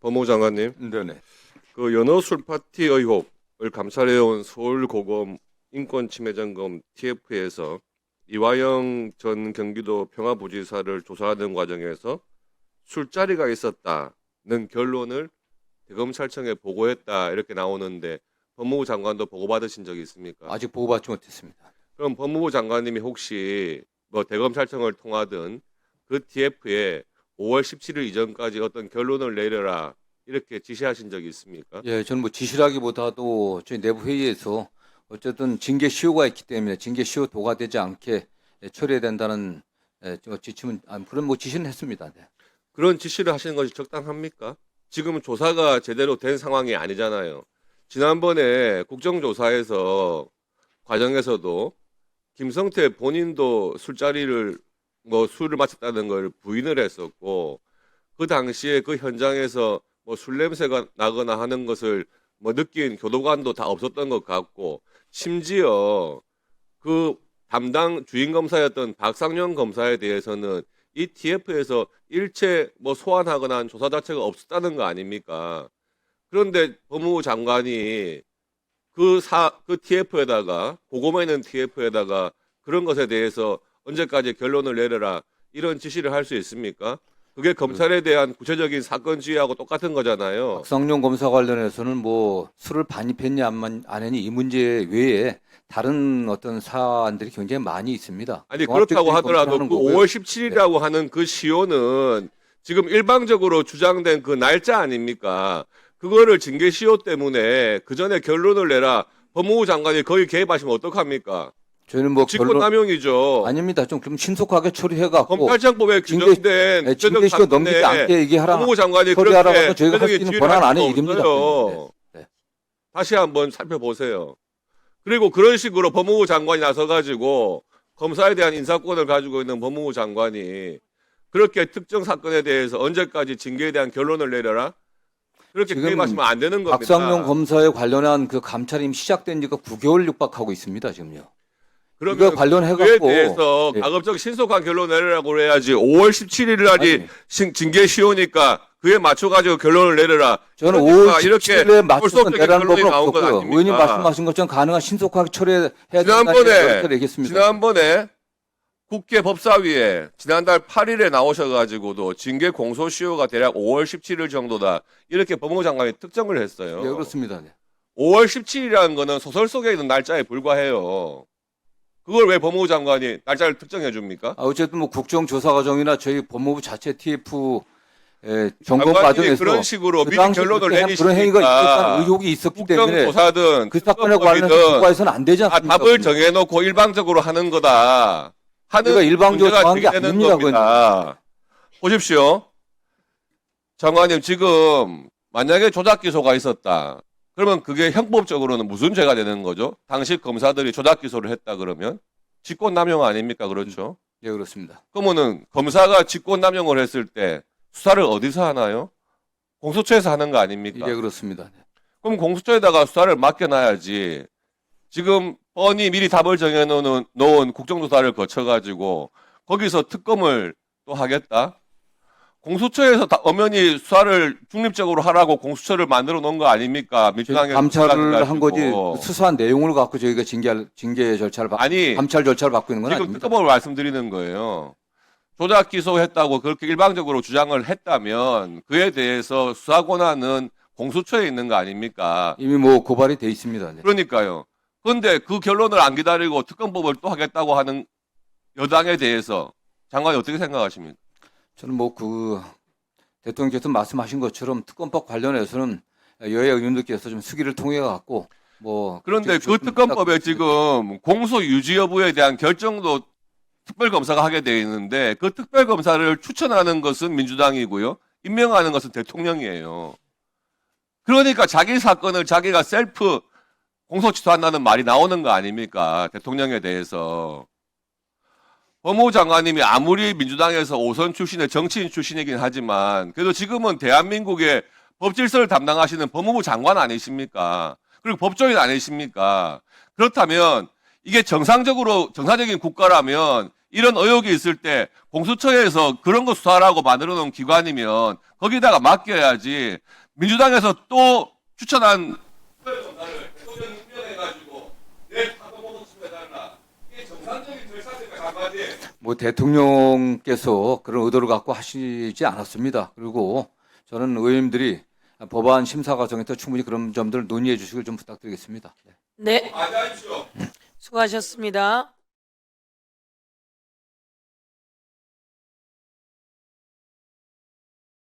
법무부 장관님, 네네. 그 연어술 파티 의혹을 감찰해온 서울고검 인권침해점검 TF에서 이화영 전 경기도 평화부지사를 조사하는 과정에서 술자리가 있었다는 결론을 대검찰청에 보고했다 이렇게 나오는데 법무부 장관도 보고받으신 적이 있습니까? 아직 보고받지 못했습니다. 그럼 법무부 장관님이 혹시 뭐 대검찰청을 통하든 그 TF에 5월 17일 이전까지 어떤 결론을 내려라 이렇게 지시하신 적이 있습니까? 예, 저는 뭐 지시라기보다도 저희 내부 회의에서 어쨌든 징계 시효가 있기 때문에 징계 시효 도과되지 않게 처리해야 된다는 지침은 그런 뭐 지시는 했습니다. 네. 그런 지시를 하시는 것이 적당합니까? 지금 조사가 제대로 된 상황이 아니잖아요. 지난번에 국정조사에서 과정에서도 김성태 본인도 술자리를 술을 마셨다는 걸 부인을 했었고 그 당시에 그 현장에서 술 냄새가 나거나 하는 것을 느낀 교도관도 다 없었던 것 같고 심지어 그 담당 주인 검사였던 박상용 검사에 대해서는 이 TF에서 일체 소환하거나 한 조사 자체가 없었다는 거 아닙니까? 그런데 법무부 장관이 그 TF에다가 고검에 있는 TF에다가 그런 것에 대해서 언제까지 결론을 내려라 이런 지시를 할 수 있습니까? 그게 검찰에 대한 구체적인 사건 지휘하고 똑같은 거잖아요. 박상용 검사 관련해서는 뭐 술을 반입했냐 안 했냐 이 문제 외에 다른 어떤 사안들이 굉장히 많이 있습니다. 아니 그렇다고 하더라도 그 5월 17일이라고 하는 그 시효는 지금 일방적으로 주장된 그 날짜 아닙니까? 그거를 징계 시효 때문에 그 전에 결론을 내라. 법무부 장관이 거기 개입하시면 어떡합니까? 저희는 뭐 직권남용이죠. 아닙니다. 좀 신속하게 처리해갖고 검찰청법에 규정된 징계 시효 넘기지 않게 얘기하라. 법무부 장관이 처리하라고 그렇게 저희가 할 수 있는 권한 안에 일입니다. 네. 다시 한번 살펴보세요. 그리고 그런 식으로 법무부 장관이 나서가지고 검사에 대한 인사권을 가지고 있는 법무부 장관이 그렇게 특정 사건에 대해서 언제까지 징계에 대한 결론을 내려라? 그렇게 개입하시면 안 되는 겁니다. 박상용 검사에 관련한 그 감찰이 시작된 지가 9개월 육박하고 있습니다. 지금요. 그러면 이거 관련해갖고 그에 대해서 예. 가급적 신속한 결론 내리라고 해야지 5월 17일 날이 징계 시효니까 그에 맞춰가지고 결론을 내려라. 저는 그러니까 5월 17일에 맞춰서 내라는 법은 나온 건 없고요. 아닙니까? 의원님 말씀하신 것처럼 가능한 신속하게 처리해야 된다는 얘기했습니다. 지난번에 국회 법사위에 지난달 8일에 나오셔가지고도 징계 공소시효가 대략 5월 17일 정도다 이렇게 법무부 장관이 특정을 했어요. 네, 그렇습니다. 네. 5월 17일이라는 거는 소설 속에 있는 날짜에 불과해요. 그걸 왜 법무부 장관이 날짜를 특정해 줍니까? 어쨌든 뭐 국정조사 과정이나 저희 법무부 자체 TF 점검 과정에서 그런 식으로 그 미리 당시 결론을 그런 행위가 내리시니까 있었다는 의혹이 있었기 때문에 국정조사든 그 사건에 관련해서 불과해서는 안 되지 않습니까? 답을 정해놓고 일방적으로 하는 거다 하는 우리가 일방적으로 문제가 정한 게 되는 아닙니다, 겁니다. 보십시오. 장관님 지금 만약에 조작 기소가 있었다. 그러면 그게 형법적으로는 무슨 죄가 되는 거죠? 당시 검사들이 조작 기소를 했다 그러면 직권남용 아닙니까? 그렇죠? 네, 그렇습니다. 그러면은 검사가 직권남용을 했을 때 수사를 어디서 하나요? 공소처에서 하는 거 아닙니까? 네, 그렇습니다. 네. 그럼 공소처에다가 수사를 맡겨놔야지. 지금 뻔히 미리 답을 정해놓은 국정조사를 거쳐가지고 거기서 특검을 또 하겠다? 공수처에서 엄연히 수사를 중립적으로 하라고 공수처를 만들어 놓은 거 아닙니까? 민주당에 감찰을 한 거지 수사한 내용을 갖고 저희가 징계 절차를 감찰 절차를 받고 있는 건 지금 아닙니다. 특검을 말씀드리는 거예요. 조작 기소했다고 그렇게 일방적으로 주장을 했다면 그에 대해서 수사 권한은 공수처에 있는 거 아닙니까? 이미 뭐 고발이 돼 있습니다. 네. 그러니까요. 그런데 그 결론을 안 기다리고 특검법을 또 하겠다고 하는 여당에 대해서 장관이 어떻게 생각하십니까? 저는 뭐 그 대통령께서 말씀하신 것처럼 특검법 관련해서는 여야 의원들께서 좀 수기를 통해 갖고 뭐 그런데 그 특검법에 지금 공소 유지 여부에 대한 결정도 특별검사가 하게 돼 있는데 그 특별검사를 추천하는 것은 민주당이고요. 임명하는 것은 대통령이에요. 그러니까 자기 사건을 자기가 셀프 공소 취소한다는 말이 나오는 거 아닙니까? 대통령에 대해서. 법무부 장관님이 아무리 민주당에서 5선 출신의 정치인 출신이긴 하지만 그래도 지금은 대한민국의 법질서를 담당하시는 법무부 장관 아니십니까? 그리고 법조인 아니십니까? 그렇다면 이게 정상적인 국가라면 이런 의혹이 있을 때 공수처에서 그런 거 수사하라고 만들어 놓은 기관이면 거기다가 맡겨야지. 민주당에서 또 추천한 검사를 대통령 임명해가지고 내 파도 보고 수배달라. 이게 정상적인 절차입니까, 한마디? 뭐 대통령께서 그런 의도를 갖고 하시지 않았습니다. 그리고 저는 의원님들이 법안 심사 과정에서 충분히 그런 점들을 논의해 주시길 좀 부탁드리겠습니다. 네, 맞아십시오. 수고하셨습니다.